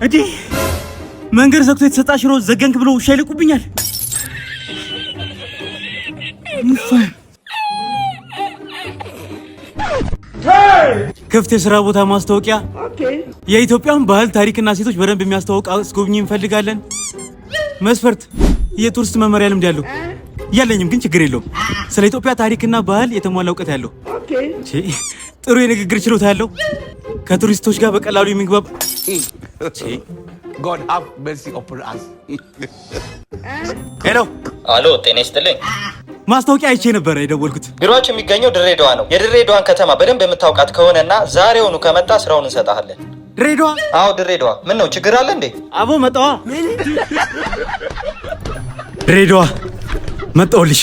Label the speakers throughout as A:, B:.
A: እንዴ መንገድ ዘግቶ የተሰጣሽ ሮዝ ዘገንክ ብሎ ውሻ ይልቁብኛል። ክፍት የሥራ ቦታ ማስታወቂያ። የኢትዮጵያን ባህል ታሪክና ሴቶች በደንብ የሚያስተዋውቅ አስጎብኚ እንፈልጋለን። መስፈርት የቱሪስት መመሪያ ልምድ ያለው ያለኝም ግን ችግር የለውም። ስለ ኢትዮጵያ ታሪክና ባህል የተሟላ እውቀት ያለው ጥሩ የንግግር ችሎታ ያለው ከቱሪስቶች ጋር በቀላሉ የሚግባባ
B: God have mercy upon us.
A: ሄሎ
C: አሎ፣ ጤና ይስጥልኝ።
A: ማስታወቂያ አይቼ ነበር የደወልኩት።
C: ቢሮአችን የሚገኘው ድሬዳዋ ነው። የድሬዳዋን ከተማ በደንብ የምታውቃት ከሆነና ዛሬውኑ ከመጣ ስራውን እንሰጣለን።
A: ድሬዳዋ?
C: አዎ ድሬዳዋ። ምን ነው ችግር አለ እንዴ?
A: አቦ መጣዋ። ድሬዳዋ መጣሁልሽ።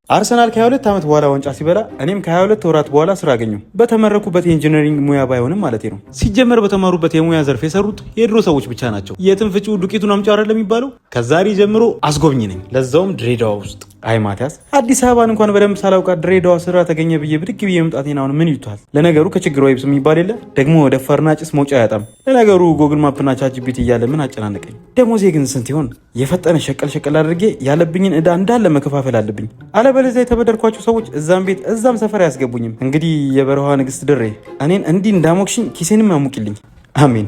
A: አርሰናል ከ22 ዓመት በኋላ ዋንጫ ሲበላ እኔም ከ22 ወራት በኋላ ስራ አገኘሁ። በተመረኩበት የኢንጂነሪንግ ሙያ ባይሆንም ማለት ነው። ሲጀመር በተማሩበት የሙያ ዘርፍ የሰሩት የድሮ ሰዎች ብቻ ናቸው። የትም ፍጪው ዱቄቱን አምጪው አይደል የሚባለው። ከዛሬ ጀምሮ አስጎብኝ ነኝ፣ ለዛውም ድሬዳዋ ውስጥ። አይ ማቲያስ፣ አዲስ አበባን እንኳን በደንብ ሳላውቃት ድሬዳዋ ስራ ተገኘ ብዬ ብድግ ብዬ መምጣቴን አሁን ምን ይሉታል? ለነገሩ ከችግር ወይብስ የሚባል የለ። ደግሞ ወደ ፈርና ጭስ መውጫ አያጣም። ለነገሩ ጎግል ማፕና ቻትጂፒቲ እያለ ምን አጨናነቀኝ? ደሞዜ ግን ስንት ይሆን? የፈጠነ ሸቀል አድርጌ ያለብኝን ዕዳ እንዳለ መከፋፈል አለብኝ። አለበለዚያ የተበደርኳቸው ሰዎች እዛም ቤት እዛም ሰፈር አያስገቡኝም። እንግዲህ የበረሃ ንግስት ድሬ እኔን እንዲህ እንዳሞክሽኝ ኪሴንም አሙቂልኝ። አሜን።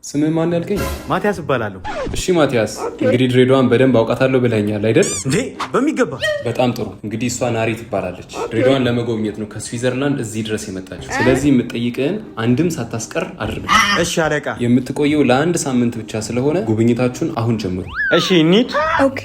D: ስምህ ማን ያልከኝ?
A: ማቲያስ እባላለሁ።
D: እሺ ማቲያስ፣ እንግዲህ ድሬዳዋን በደንብ አውቃታለሁ ብለኸኛል አይደል?
A: እንዴ በሚገባ።
D: በጣም ጥሩ። እንግዲህ እሷ ናሪ ትባላለች። ድሬዳዋን ለመጎብኘት ነው ከስዊዘርላንድ እዚህ ድረስ የመጣችው። ስለዚህ የምትጠይቅህን አንድም ሳታስቀር አድርግ።
A: እሺ አለቃ።
D: የምትቆየው ለ1 ሳምንት ብቻ ስለሆነ ጉብኝታችሁን አሁን ጀምሩ።
A: እሺ እንሂድ።
E: ኦኬ።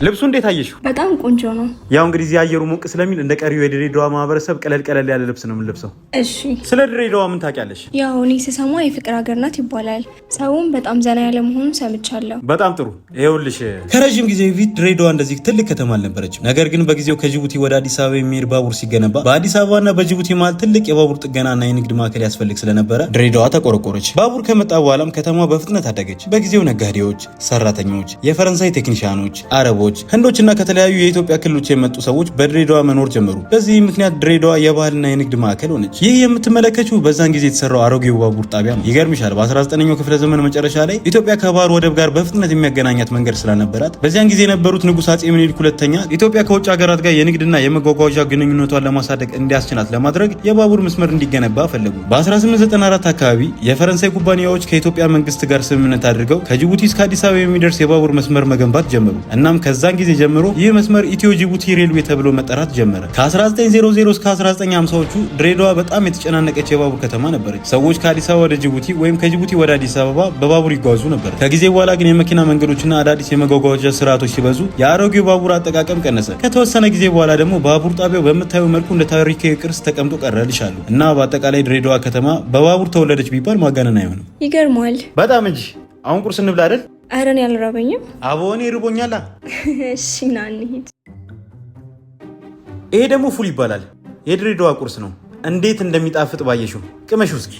A: ልብሱ እንዴት አየሽው?
E: በጣም ቆንጆ ነው።
A: ያው እንግዲህ እዚህ አየሩ ሞቅ ስለሚል እንደ ቀሪው የድሬዳዋ ማህበረሰብ ቀለል ያለ ልብስ ነው የምንለብሰው።
E: እሺ።
A: ስለ ድሬዳዋ ምን ታውቂያለሽ?
E: ያው እኔ ስሰማ የፍቅር ሀገር ናት ይባላል። ሰውም በጣም ዘና ያለ መሆኑን ሰምቻለሁ።
A: በጣም ጥሩ። ይኸውልሽ ከረጅም ጊዜ በፊት ድሬዳዋ እንደዚህ ትልቅ ከተማ አልነበረችም። ነገር ግን በጊዜው ከጅቡቲ ወደ አዲስ አበባ የሚሄድ ባቡር ሲገነባ በአዲስ አበባና በጅቡቲ መሃል ትልቅ የባቡር ጥገናና የንግድ ማዕከል ያስፈልግ ስለነበረ ድሬዳዋ ተቆረቆረች። ባቡር ከመጣ በኋላም ከተማዋ በፍጥነት አደገች። በጊዜው ነጋዴዎች፣ ሰራተኞች፣ የፈረንሳይ ቴክኒሽያኖች፣ አረቦች፣ ህንዶችና ከተለያዩ የኢትዮጵያ ክልሎች የመጡ ሰዎች በድሬዳዋ መኖር ጀመሩ። በዚህ ምክንያት ድሬዳዋ የባህልና የንግድ ማዕከል ሆነች። ይህ የምትመለከችው በዛን ጊዜ የተሰራው አሮጌው ባቡር ጣቢያ ነው። ይገርምሻል በ19ኛው ክፍለ ዘመን መጨረሻ ላይ ኢትዮጵያ ከባህር ወደብ ጋር በፍጥነት የሚያገናኛት መንገድ ስላልነበራት በዚያን ጊዜ የነበሩት ንጉሥ አጼ ምኒልክ ሁለተኛ ኢትዮጵያ ከውጭ ሀገራት ጋር የንግድና የመጓጓዣ ግንኙነቷን ለማሳደግ እንዲያስችላት ለማድረግ የባቡር መስመር እንዲገነባ ፈለጉ። በ1894 አካባቢ የፈረንሳይ ኩባንያዎች ከኢትዮጵያ መንግስት ጋር ስምምነት አድርገው ከጅቡቲ እስከ አዲስ አበባ የሚደርስ የባቡር መስመር መገንባት ጀመሩ። እናም ከዛን ጊዜ ጀምሮ ይህ መስመር ኢትዮ ጅቡቲ ሬልዌይ ተብሎ መጠራት ጀመረ። ከ1900 እስከ 1950ዎቹ ድሬዳዋ በጣም የተጨናነቀች የባቡር ከተማ ነበረች። ሰዎች ከአዲስ አበባ ወደ ጅቡቲ ወይም ከጅቡቲ ወደ አዲስ አበባ በባቡር ይጓዙ ነበር። ከጊዜ በኋላ ግን የመኪና መንገዶችና አዳዲስ የመጓጓዣ ስርዓቶች ሲበዙ የአሮጌው ባቡር አጠቃቀም ቀነሰ። ከተወሰነ ጊዜ በኋላ ደግሞ ባቡር ጣቢያው በምታየው መልኩ እንደ ታሪካዊ ቅርስ ተቀምጦ ቀረልሻሉ እና በአጠቃላይ ድሬዳዋ ከተማ በባቡር ተወለደች ቢባል ማጋነን አይሆንም።
E: ይገርማል
A: በጣም እንጂ። አሁን ቁርስ እንብላ አይደል?
E: ኧረ እኔ አልራበኝም።
A: አቦኔ ርቦኛል።
E: እሺ ና እንሂድ።
A: ይሄ ደግሞ ፉል ይባላል። የድሬዳዋ ቁርስ ነው። እንዴት እንደሚጣፍጥ ባየሽው። ቅመሹ እስኪ።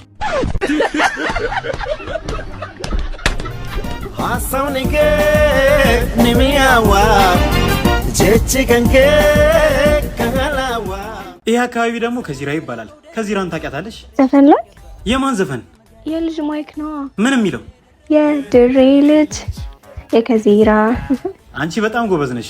A: ይህ አካባቢ ደግሞ ከዚራ ይባላል። ከዚራን ታውቂያታለሽ?
E: ዘፈን ላይ
A: የማን ዘፈን?
E: የልጅ ማይክ ነው።
A: ምን የሚለው?
E: የድሬ ልጅ የከዚራ።
A: አንቺ በጣም ጎበዝ ነሽ።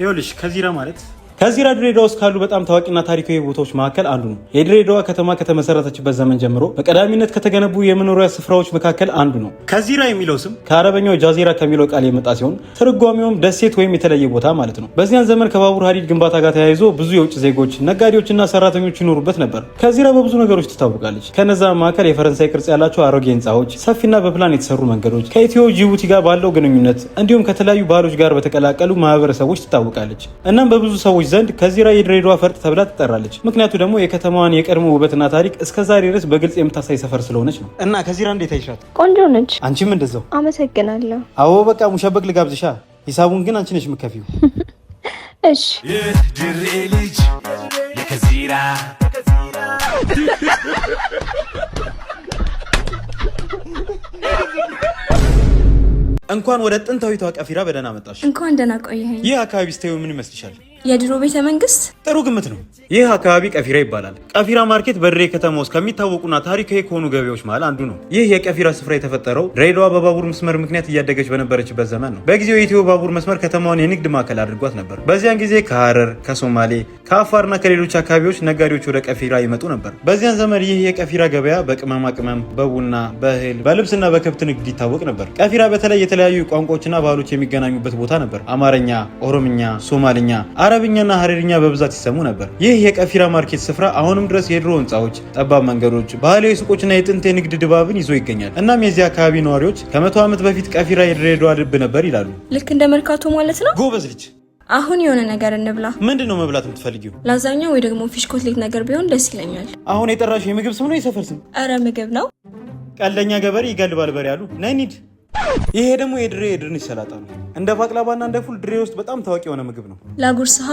A: ይኸውልሽ ከዚራ ማለት ከዚራ ድሬዳዋ ውስጥ ካሉ በጣም ታዋቂና ታሪካዊ ቦታዎች መካከል አንዱ ነው። የድሬዳዋ ከተማ ከተመሰረተችበት ዘመን ጀምሮ በቀዳሚነት ከተገነቡ የመኖሪያ ስፍራዎች መካከል አንዱ ነው። ከዚራ የሚለው ስም ከአረበኛው ጃዚራ ከሚለው ቃል የመጣ ሲሆን ትርጓሜውም ደሴት ወይም የተለየ ቦታ ማለት ነው። በዚያን ዘመን ከባቡር ሀዲድ ግንባታ ጋር ተያይዞ ብዙ የውጭ ዜጎች፣ ነጋዴዎችና ሰራተኞች ይኖሩበት ነበር። ከዚራ በብዙ ነገሮች ትታወቃለች። ከነዛ መካከል የፈረንሳይ ቅርጽ ያላቸው አሮጌ ህንፃዎች፣ ሰፊና በፕላን የተሰሩ መንገዶች፣ ከኢትዮ ጅቡቲ ጋር ባለው ግንኙነት እንዲሁም ከተለያዩ ባህሎች ጋር በተቀላቀሉ ማህበረሰቦች ትታወቃለች። እናም በብዙ ሰዎች ዘንድ ከዚራ የድሬዳዋ ፈርጥ ተብላ ትጠራለች። ምክንያቱ ደግሞ የከተማዋን የቀድሞ ውበትና ታሪክ እስከዛሬ ድረስ በግልጽ የምታሳይ ሰፈር ስለሆነች ነው። እና ከዚራ እንዴት አይሻት?
E: ቆንጆ ነች።
A: አንቺም እንደዛው።
E: አመሰግናለሁ።
A: አዎ በቃ ሙሸበክ ልጋብዝሻ። ሂሳቡን ግን አንቺ ነሽ የምትከፊው።
E: እሺ።
B: ድሬ ልጅ የከዚራ
A: እንኳን ወደ ጥንታዊቷ ቀፊራ በደህና መጣሽ።
E: እንኳን ደህና ቆየኸኝ።
A: ይህ አካባቢ ስታዩ ምን ይመስልሻል?
E: የድሮ ቤተ መንግስት?
A: ጥሩ ግምት ነው። ይህ አካባቢ ቀፊራ ይባላል። ቀፊራ ማርኬት በድሬ ከተማ ውስጥ ከሚታወቁና ታሪካዊ ከሆኑ ገበያዎች መሃል አንዱ ነው። ይህ የቀፊራ ስፍራ የተፈጠረው ድሬዳዋ በባቡር መስመር ምክንያት እያደገች በነበረችበት ዘመን ነው። በጊዜው የኢትዮ ባቡር መስመር ከተማዋን የንግድ ማዕከል አድርጓት ነበር። በዚያን ጊዜ ከሐረር፣ ከሶማሌ፣ ከአፋርና ከሌሎች አካባቢዎች ነጋዴዎች ወደ ቀፊራ ይመጡ ነበር። በዚያን ዘመን ይህ የቀፊራ ገበያ በቅመማ ቅመም፣ በቡና፣ በእህል፣ በልብስና በከብት ንግድ ይታወቅ ነበር። ቀፊራ በተለይ የተለያዩ ቋንቋዎችና ባህሎች የሚገናኙበት ቦታ ነበር። አማርኛ፣ ኦሮምኛ፣ ሶማልኛ፣ አረብኛና ሀረርኛ በብዛት ይሰሙ ነበር። ይህ የቀፊራ ማርኬት ስፍራ አሁንም ድረስ የድሮ ህንፃዎች፣ ጠባብ መንገዶች፣ ባህላዊ ሱቆችና የጥንት የንግድ ድባብን ይዞ ይገኛል። እናም የዚህ አካባቢ ነዋሪዎች ከ100 ዓመት በፊት ቀፊራ የድሬዳዋ ልብ ነበር ይላሉ።
E: ልክ እንደ መርካቶ ማለት ነው።
A: ጎበዝ ልጅ።
E: አሁን የሆነ ነገር እንብላ።
A: ምንድን ነው መብላት የምትፈልጊው?
E: ላዛኛ ወይ ደግሞ ፊሽ ኮትሌት ነገር ቢሆን ደስ ይለኛል።
A: አሁን የጠራሽ የምግብ ስም ነው የሰፈር ስም?
E: አረ ምግብ ነው።
A: ቀልደኛ ገበሬ ይገልባል በሬ ያሉ። ነይ እንሂድ። ይሄ ደግሞ የድሬ የድንች ሰላጣ ነው። እንደ ባቅላባና እንደ ፉል ድሬ ውስጥ በጣም ታዋቂ የሆነ ምግብ ነው።
E: ላጉርስሃ።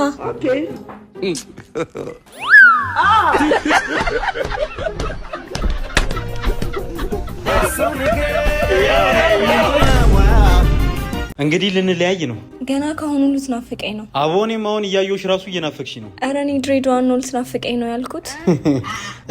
A: እንግዲህ ልንለያይ ነው።
E: ገና ከአሁኑ ልትናፍቀኝ ነው።
A: አቦኔም አሁን እያየሁሽ ራሱ እየናፈቅሽ ነው።
E: ኧረ እኔ ድሬዳዋን ነው ልትናፍቀኝ ነው ያልኩት።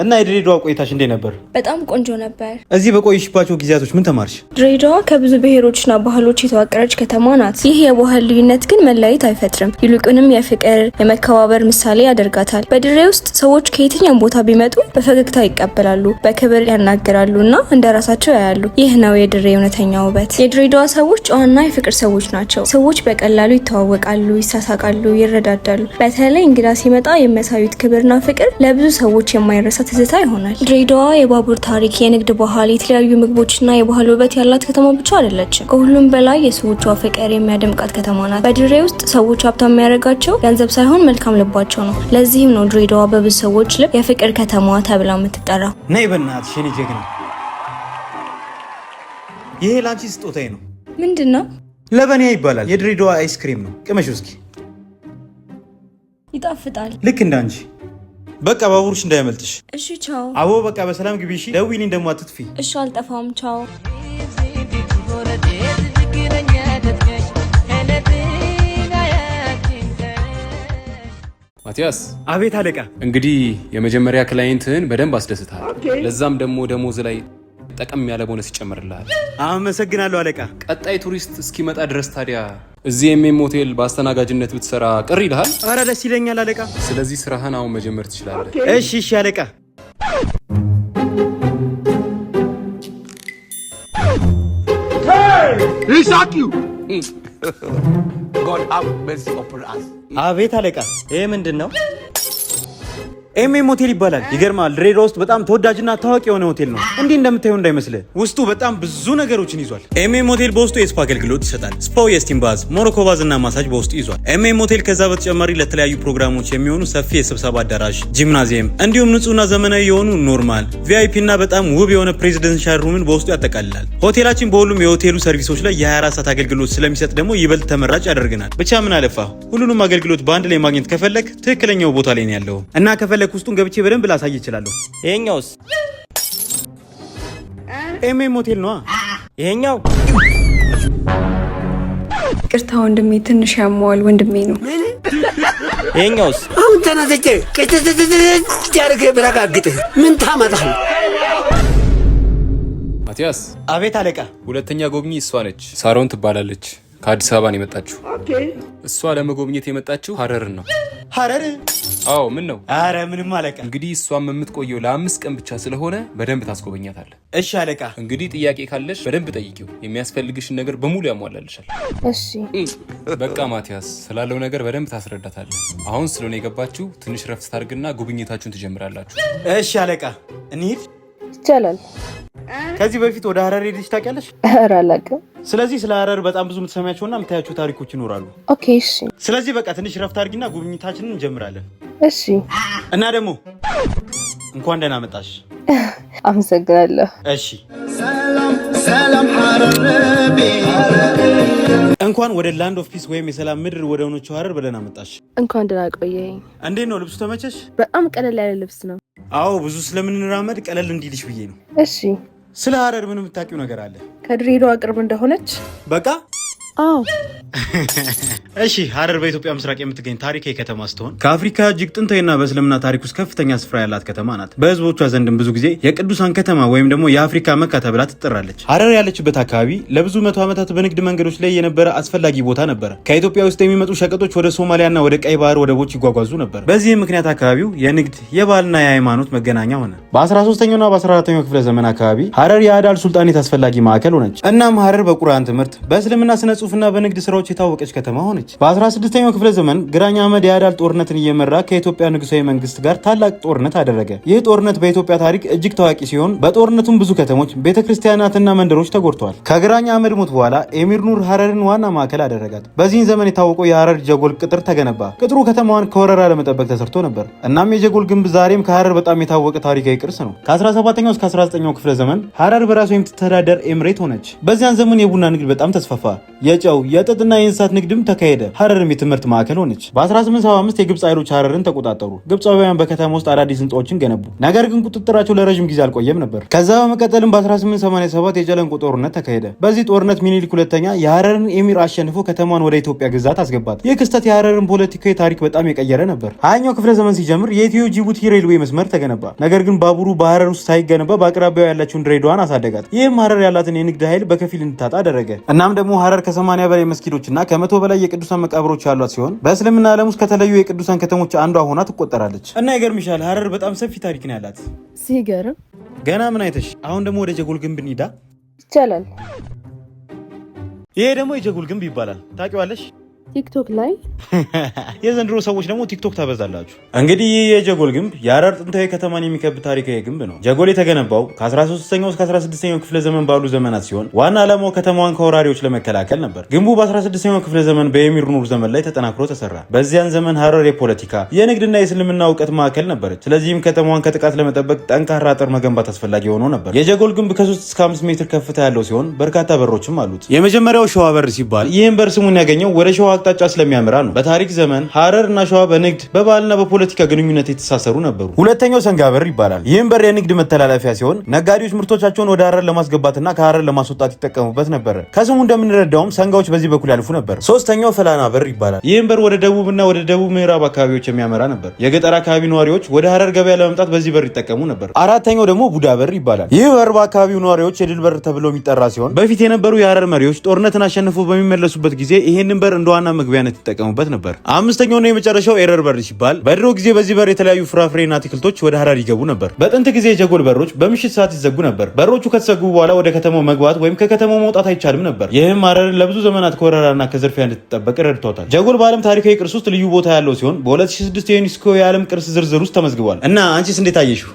A: እና የድሬዳዋ ቆይታሽ እንዴት ነበር?
E: በጣም ቆንጆ ነበር።
A: እዚህ በቆይሽባቸው ጊዜያቶች ምን ተማርሽ?
E: ድሬዳዋ ከብዙ ብሔሮችና ባህሎች የተዋቀረች ከተማ ናት። ይህ የባህል ልዩነት ግን መለያየት አይፈጥርም። ይልቁንም የፍቅር የመከባበር ምሳሌ ያደርጋታል። በድሬ ውስጥ ሰዎች ከየትኛውም ቦታ ቢመጡ በፈገግታ ይቀበላሉ፣ በክብር ያናግራሉ እና እንደ ራሳቸው ያያሉ። ይህ ነው የድሬ እውነተኛ ውበት። የድሬዳዋ ሰዎች ጨዋና የፍቅር ሰዎች ናቸው። ሰዎች በቀላሉ ይተዋወቃሉ፣ ይሳሳቃሉ፣ ይረዳዳሉ። በተለይ እንግዳ ሲመጣ የሚያሳዩት ክብርና ፍቅር ለብዙ ሰዎች የማይረሳ ትዝታ ይሆናል። ድሬዳዋ የባቡር ታሪክ፣ የንግድ ባህል፣ የተለያዩ ምግቦችና የባህል ውበት ያላት ከተማ ብቻ አይደለችም። ከሁሉም በላይ የሰዎቿ ፍቅር የሚያደምቃት ከተማ ናት። በድሬ ውስጥ ሰዎች ሀብታም የሚያደርጋቸው ገንዘብ ሳይሆን መልካም ልባቸው ነው። ለዚህም ነው ድሬዳዋ በብዙ ሰዎች ልብ የፍቅር ከተማዋ ተብላ የምትጠራው።
A: ነይ በእናትሽ የኔ ጀግና። ይሄ ላንቺ ስጦታዬ ነው።
E: ምንድን ነው?
A: ለበኒያ ይባላል። የድሬዳዋ አይስክሪም ነው። ቅመሽ እስኪ።
E: ይጣፍጣል።
A: ልክ እንዳንቺ። በቃ ባቡርሽ እንዳያመልጥሽ።
E: እሺ ቻው።
A: አቦ በቃ በሰላም ግቢ። እሺ ደውዪልኝ ደግሞ አትጥፊ።
E: እሺ አልጠፋም። ቻው።
D: ማቲያስ።
A: አቤት አለቃ።
D: እንግዲህ የመጀመሪያ ክላይንትህን በደንብ አስደስታል። ለዛም ደግሞ ደሞዝ ላይ ጠቀም ያለ ቦነስ ይጨምርልሃል።
A: አመሰግናለሁ አለቃ።
D: ቀጣይ ቱሪስት እስኪመጣ ድረስ ታዲያ እዚህ ኤምኤም ሆቴል በአስተናጋጅነት ብትሰራ ቅር ይልሃል?
A: አረ ደስ ይለኛል አለቃ።
D: ስለዚህ ስራህን አሁን መጀመር ትችላለህ።
A: እሺ እሺ አለቃ።
B: God have mercy upon us.
A: አቤት አለቃ። ይሄ ምንድን ነው? ኤምኤም ሆቴል ይባላል። ይገርማል። ድሬዳዋ ውስጥ በጣም ተወዳጅና ታዋቂ የሆነ ሆቴል ነው። እንዲህ እንደምታየው እንዳይመስልህ። ውስጡ በጣም ብዙ ነገሮችን ይዟል። ኤምኤም ሆቴል በውስጡ የስፓ አገልግሎት ይሰጣል። ስፓው የስቲም ባዝ፣ ሞሮኮ ባዝ እና ማሳጅ በውስጡ ይዟል። ኤምኤም ሆቴል ከዛ በተጨማሪ ለተለያዩ ፕሮግራሞች የሚሆኑ ሰፊ የስብሰባ አዳራሽ፣ ጂምናዚየም እንዲሁም ንጹህና ዘመናዊ የሆኑ ኖርማል፣ ቪአይፒ እና በጣም ውብ የሆነ ፕሬዚደንሻል ሩምን በውስጡ ያጠቃልላል። ሆቴላችን በሁሉም የሆቴሉ ሰርቪሶች ላይ የ24 ሰዓት አገልግሎት ስለሚሰጥ ደግሞ ይበልጥ ተመራጭ ያደርገናል። ብቻ ምን አለፋ ሁሉንም አገልግሎት በአንድ ላይ ማግኘት ከፈለክ ትክክለኛው ቦታ ላይ ነው ያለው እና ከፈለክ ውስጡን ገብቼ በደንብ ላሳይ እችላለሁ። ይሄኛውስ? ኤምኤም ሆቴል ነው። ይሄኛው
E: ቅርታ ወንድሜ፣ ትንሽ ያመዋል። ወንድሜ ነው።
A: ይሄኛውስ?
F: አሁን ተናዘጨ ያርገ ብረጋግጥ ምን ታመጣህ?
D: ማቲያስ።
A: አቤት አለቃ።
D: ሁለተኛ ጎብኚ እሷ ነች። ሳሮን ትባላለች። ከአዲስ አበባ ነው የመጣችው። እሷ ለመጎብኘት የመጣችው ሀረርን ነው።
A: ሀረር?
D: አዎ። ምን ነው?
A: አረ ምንም አለቃ።
D: እንግዲህ እሷም የምትቆየው ለ5 ቀን ብቻ ስለሆነ በደንብ ታስጎበኛታለህ።
A: እሺ አለቃ።
D: እንግዲህ ጥያቄ ካለሽ በደንብ ጠይቂው። የሚያስፈልግሽን ነገር በሙሉ ያሟላልሻል።
E: እሺ
D: በቃ ማቲያስ፣ ስላለው ነገር በደንብ ታስረዳታለህ። አሁን ስለሆነ የገባችሁ ትንሽ ረፍት ታርግና ጉብኝታችሁን ትጀምራላችሁ።
A: እሺ አለቃ። እንሂድ።
G: ይቻላል።
A: ከዚህ በፊት ወደ ሀረር ሄደሽ ታውቂያለሽ?
G: ኧረ አላውቅም።
A: ስለዚህ ስለ ሀረር በጣም ብዙ የምትሰሚያቸውና የምታያቸው ታሪኮች ይኖራሉ።
G: ኦኬ እሺ።
A: ስለዚህ በቃ ትንሽ ረፍት አድርጊና ጉብኝታችንን እንጀምራለን።
G: እሺ።
A: እና ደግሞ እንኳን ደህና መጣሽ።
G: አመሰግናለሁ።
A: እሺ። ሰላም እንኳን ወደ ላንድ ኦፍ ፒስ ወይም የሰላም ምድር ወደ ሆነችው ሀረር በደህና መጣሽ።
G: እንኳን ደህና ቆየኝ።
A: እንዴት ነው ልብሱ ተመቸሽ?
G: በጣም ቀለል ያለ ልብስ ነው።
A: አዎ ብዙ ስለምንራመድ ቀለል እንዲልሽ ብዬ ነው።
G: እሺ።
A: ስለ ሀረር ምንም የምታውቂው ነገር አለ?
G: ከድሬዳዋ ቅርብ እንደሆነች
A: በቃ
G: አዎ።
A: እሺ ሀረር በኢትዮጵያ ምስራቅ የምትገኝ ታሪካዊ ከተማ ስትሆን ከአፍሪካ እጅግ ጥንታዊና በእስልምና ታሪክ ውስጥ ከፍተኛ ስፍራ ያላት ከተማ ናት። በህዝቦቿ ዘንድም ብዙ ጊዜ የቅዱሳን ከተማ ወይም ደግሞ የአፍሪካ መካ ተብላ ትጠራለች። ሀረር ያለችበት አካባቢ ለብዙ መቶ ዓመታት በንግድ መንገዶች ላይ የነበረ አስፈላጊ ቦታ ነበረ። ከኢትዮጵያ ውስጥ የሚመጡ ሸቀጦች ወደ ሶማሊያና ወደ ቀይ ባህር ወደቦች ይጓጓዙ ነበር። በዚህም ምክንያት አካባቢው የንግድ የባህልና የሃይማኖት መገናኛ ሆነ። በ13ኛውና በ14ኛው ክፍለ ዘመን አካባቢ ሀረር የአዳል ሱልጣኔት አስፈላጊ ማዕከል ሆነች። እናም ሀረር በቁርአን ትምህርት በእስልምና ስነ ጽሁፍና በንግድ ስራዎች የታወቀች ከተማ ሆነች። በ16ኛው ክፍለ ዘመን ግራኝ አህመድ የአዳል ጦርነትን እየመራ ከኢትዮጵያ ንጉሳዊ መንግስት ጋር ታላቅ ጦርነት አደረገ። ይህ ጦርነት በኢትዮጵያ ታሪክ እጅግ ታዋቂ ሲሆን በጦርነቱም ብዙ ከተሞች፣ ቤተክርስቲያናትና መንደሮች ተጎድተዋል። ከግራኝ አህመድ ሞት በኋላ ኤሚር ኑር ሀረርን ዋና ማዕከል አደረጋት። በዚህን ዘመን የታወቀው የሀረር ጀጎል ቅጥር ተገነባ። ቅጥሩ ከተማዋን ከወረራ ለመጠበቅ ተሰርቶ ነበር። እናም የጀጎል ግንብ ዛሬም ከሀረር በጣም የታወቀ ታሪካዊ ቅርስ ነው። ከ17ኛው እስከ 19ኛው ክፍለ ዘመን ሀረር በራሷ የምትተዳደር ኤምሬት ሆነች። በዚያን ዘመን የቡና ንግድ በጣም ተስፋፋ። የጨው የጥጥና የእንስሳት ንግድም ተካሄደ። ሀረርም የትምህርት ማዕከል ሆነች። በ1875 የግብፅ ኃይሎች ሀረርን ተቆጣጠሩ። ግብፃውያን በከተማ ውስጥ አዳዲስ ህንፃዎችን ገነቡ። ነገር ግን ቁጥጥራቸው ለረጅም ጊዜ አልቆየም ነበር። ከዛ በመቀጠልም በ1887 የጨለንቆ ጦርነት ተካሄደ። በዚህ ጦርነት ሚኒሊክ ሁለተኛ የሀረርን ኤሚር አሸንፎ ከተማን ወደ ኢትዮጵያ ግዛት አስገባት። ይህ ክስተት የሀረርን ፖለቲካዊ ታሪክ በጣም የቀየረ ነበር። 20ኛው ክፍለ ዘመን ሲጀምር የኢትዮ ጅቡቲ ሬልዌይ መስመር ተገነባ። ነገር ግን ባቡሩ በሀረር ውስጥ ሳይገነባ በአቅራቢያው ያለችውን ድሬዳዋን አሳደጋት። ይህም ሀረር ያላትን የንግድ ኃይል በከፊል እንድታጣ አደረገ። እናም ደግሞ ሀረር ከ80 በላይ መስጊዶችና ከ100 በላይ የቅዱሳን መቃብሮች ያሏት ሲሆን በእስልምና ዓለም ውስጥ ከተለዩ የቅዱሳን ከተሞች አንዷ ሆና ትቆጠራለች። እና ይገርምሻል ሀረር በጣም ሰፊ ታሪክ ነው ያላት።
G: ሲገርም
A: ገና ምን አይተሽ? አሁን ደግሞ ወደ ጀጎል ግንብ እንሂዳ።
G: ይቻላል።
A: ይሄ ደግሞ የጀጎል ግንብ ይባላል። ታውቂዋለሽ?
G: ቲክቶክ ላይ
A: የዘንድሮ ሰዎች ደግሞ ቲክቶክ ታበዛላችሁ። እንግዲህ ይህ የጀጎል ግንብ የሀረር ጥንታዊ ከተማን የሚከብ ታሪካዊ ግንብ ነው። ጀጎል የተገነባው ከ13ኛው እስከ 16ኛው ክፍለ ዘመን ባሉ ዘመናት ሲሆን ዋና ዓላማው ከተማዋን ከወራሪዎች ለመከላከል ነበር። ግንቡ በ16ኛው ክፍለ ዘመን በኤሚር ኑር ዘመን ላይ ተጠናክሮ ተሰራ። በዚያን ዘመን ሀረር የፖለቲካ የንግድና የእስልምና እውቀት ማዕከል ነበረች። ስለዚህም ከተማዋን ከጥቃት ለመጠበቅ ጠንካራ አጥር መገንባት አስፈላጊ ሆኖ ነበር። የጀጎል ግንብ ከ3 እስከ 5 ሜትር ከፍታ ያለው ሲሆን በርካታ በሮችም አሉት። የመጀመሪያው ሸዋ በር ሲባል ይህም በር ስሙን ያገኘው ወደ ሸዋ አቅጣጫ ስለሚያመራ ነው። በታሪክ ዘመን ሀረር እና ሸዋ በንግድ በባህልና በፖለቲካ ግንኙነት የተሳሰሩ ነበሩ። ሁለተኛው ሰንጋ በር ይባላል። ይህም በር የንግድ መተላለፊያ ሲሆን ነጋዴዎች ምርቶቻቸውን ወደ ሀረር ለማስገባትና ከሀረር ለማስወጣት ይጠቀሙበት ነበር። ከስሙ እንደምንረዳውም ሰንጋዎች በዚህ በኩል ያልፉ ነበር። ሶስተኛው ፈላና በር ይባላል። ይህም በር ወደ ደቡብና ወደ ደቡብ ምዕራብ አካባቢዎች የሚያመራ ነበር። የገጠር አካባቢ ነዋሪዎች ወደ ሀረር ገበያ ለመምጣት በዚህ በር ይጠቀሙ ነበር። አራተኛው ደግሞ ቡዳ በር ይባላል። ይህ በር በአካባቢው ነዋሪዎች የድል በር ተብሎ የሚጠራ ሲሆን በፊት የነበሩ የሀረር መሪዎች ጦርነትን አሸንፈው በሚመለሱበት ጊዜ ይህንን በር እንደ ዋና መግቢያነት ይጠቀሙበት ነበር። አምስተኛውና የመጨረሻው ኤረር በር ሲባል በድሮ ጊዜ በዚህ በር የተለያዩ ፍራፍሬና አትክልቶች ወደ ሀረር ይገቡ ነበር። በጥንት ጊዜ የጀጎል በሮች በምሽት ሰዓት ይዘጉ ነበር። በሮቹ ከተዘጉ በኋላ ወደ ከተማው መግባት ወይም ከከተማው መውጣት አይቻልም ነበር። ይህም ሀረርን ለብዙ ዘመናት ከወረራና ከዝርፊያ እንድትጠበቅ ረድቷታል። ጀጎል በዓለም ታሪካዊ ቅርስ ውስጥ ልዩ ቦታ ያለው ሲሆን በ2006 የዩኔስኮ የዓለም ቅርስ ዝርዝር ውስጥ ተመዝግቧል። እና አንቺስ እንዴት አየሽው?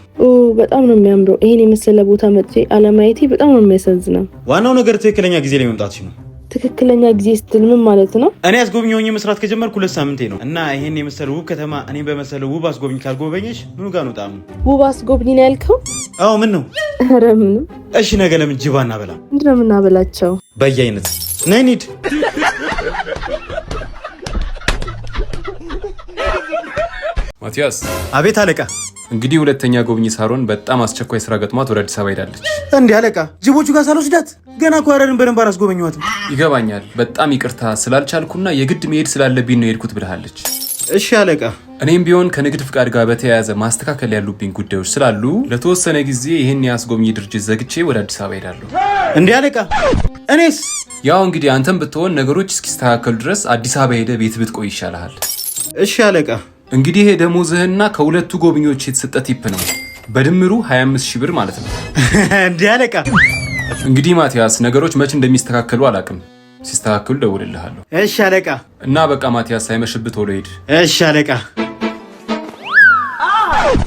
G: በጣም ነው የሚያምረው። ይሄን የመሰለ ቦታ መጥቼ አለማየቴ በጣም ነው የሚያሳዝነው።
A: ዋናው ነገር ትክክለኛ ጊዜ ላይ መምጣትሽ ነው።
G: ትክክለኛ ጊዜ ስትል ምን ማለት ነው?
A: እኔ አስጎብኝ ሆኜ መስራት ከጀመርኩ 2 ሳምንቴ ነው እና ይሄን የመሰለ ውብ ከተማ እኔ በመሰለ ውብ አስጎብኝ ካልጎበኘሽ ምኑ ጋር ነው ጣሙ?
G: ውብ አስጎብኝ ነው ያልከው?
A: አዎ ምን ነው?
G: ኧረ ምንም።
A: እሺ ነገ ለምን ጅባ እናበላ?
G: ምንድን ነው የምናበላቸው?
A: በየአይነት ነይ እንሂድ።
D: ማቲያስ።
A: አቤት አለቃ።
D: እንግዲህ ሁለተኛ ጎብኚ ሳሮን በጣም አስቸኳይ ስራ ገጥሟት ወደ አዲስ አበባ ሄዳለች።
A: እንዴ አለቃ፣ ጅቦቹ ጋር ሳልወስዳት ገና እኮ ሀረርን በደንብ አላስጎበኘኋትም።
D: ይገባኛል። በጣም ይቅርታ ስላልቻልኩና የግድ መሄድ ስላለብኝ ነው የሄድኩት ብለሃለች።
A: እሺ አለቃ።
D: እኔም ቢሆን ከንግድ ፍቃድ ጋር በተያያዘ ማስተካከል ያሉብኝ ጉዳዮች ስላሉ ለተወሰነ ጊዜ ይህን የአስጎብኚ ድርጅት ዘግቼ ወደ አዲስ አበባ ሄዳለሁ።
A: እንዴ አለቃ፣ እኔስ?
D: ያው እንግዲህ አንተም ብትሆን ነገሮች እስኪስተካከሉ ድረስ አዲስ አበባ ሄደ ቤት ብትቆይ ይሻልሃል።
A: እሺ አለቃ።
D: እንግዲህ ይሄ ደሞዝህና ከሁለቱ ጎብኚዎች የተሰጠ ቲፕ ነው። በድምሩ 25,000 ብር ማለት ነው።
A: እንዴ አለቃ።
D: እንግዲህ ማቲያስ ነገሮች መች እንደሚስተካከሉ አላውቅም። ሲስተካከሉ ደውልልሃለሁ።
A: እሺ አለቃ።
D: እና በቃ ማቲያስ ሳይመሽብህ ቶሎ ሄድ።
A: እሺ አለቃ።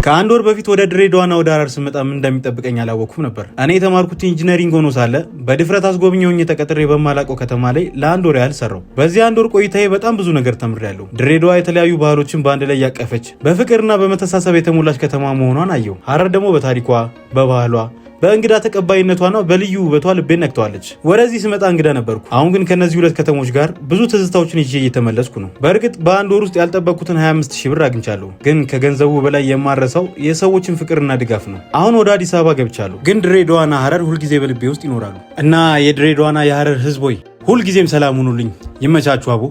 A: ከአንድ ወር በፊት ወደ ድሬዳዋና ወደ ሀረር ስመጣ ምን እንደሚጠብቀኝ አላወቅኩም ነበር። እኔ የተማርኩት ኢንጂነሪንግ ሆኖ ሳለ በድፍረት አስጎብኝ ሆኜ ተቀጥሬ በማላውቀው ከተማ ላይ ለአንድ ወር ያህል ሰራው። በዚህ አንድ ወር ቆይታዬ በጣም ብዙ ነገር ተምሬያለሁ። ድሬዳዋ የተለያዩ ባህሎችን በአንድ ላይ ያቀፈች በፍቅርና በመተሳሰብ የተሞላች ከተማ መሆኗን አየሁ። ሀረር ደግሞ በታሪኳ፣ በባህሏ፣ በእንግዳ ተቀባይነቷና በልዩ ውበቷ ልቤን ነክተዋለች። ወደዚህ ስመጣ እንግዳ ነበርኩ። አሁን ግን ከነዚህ ሁለት ከተሞች ጋር ብዙ ትዝታዎችን ይዤ እየተመለስኩ ነው። በእርግጥ በአንድ ወር ውስጥ ያልጠበቅኩትን 25000 ብር አግኝቻለሁ። ግን ከገንዘቡ በላይ የማረሳው የሰዎችን ፍቅርና ድጋፍ ነው። አሁን ወደ አዲስ አበባ ገብቻለሁ። ግን ድሬዳዋና ሐረር ሁልጊዜ በልቤ ውስጥ ይኖራሉ እና የድሬዳዋና የሐረር ህዝቦች ሁልጊዜም ሰላም ሁኑልኝ። ይመቻችሁ አቦ።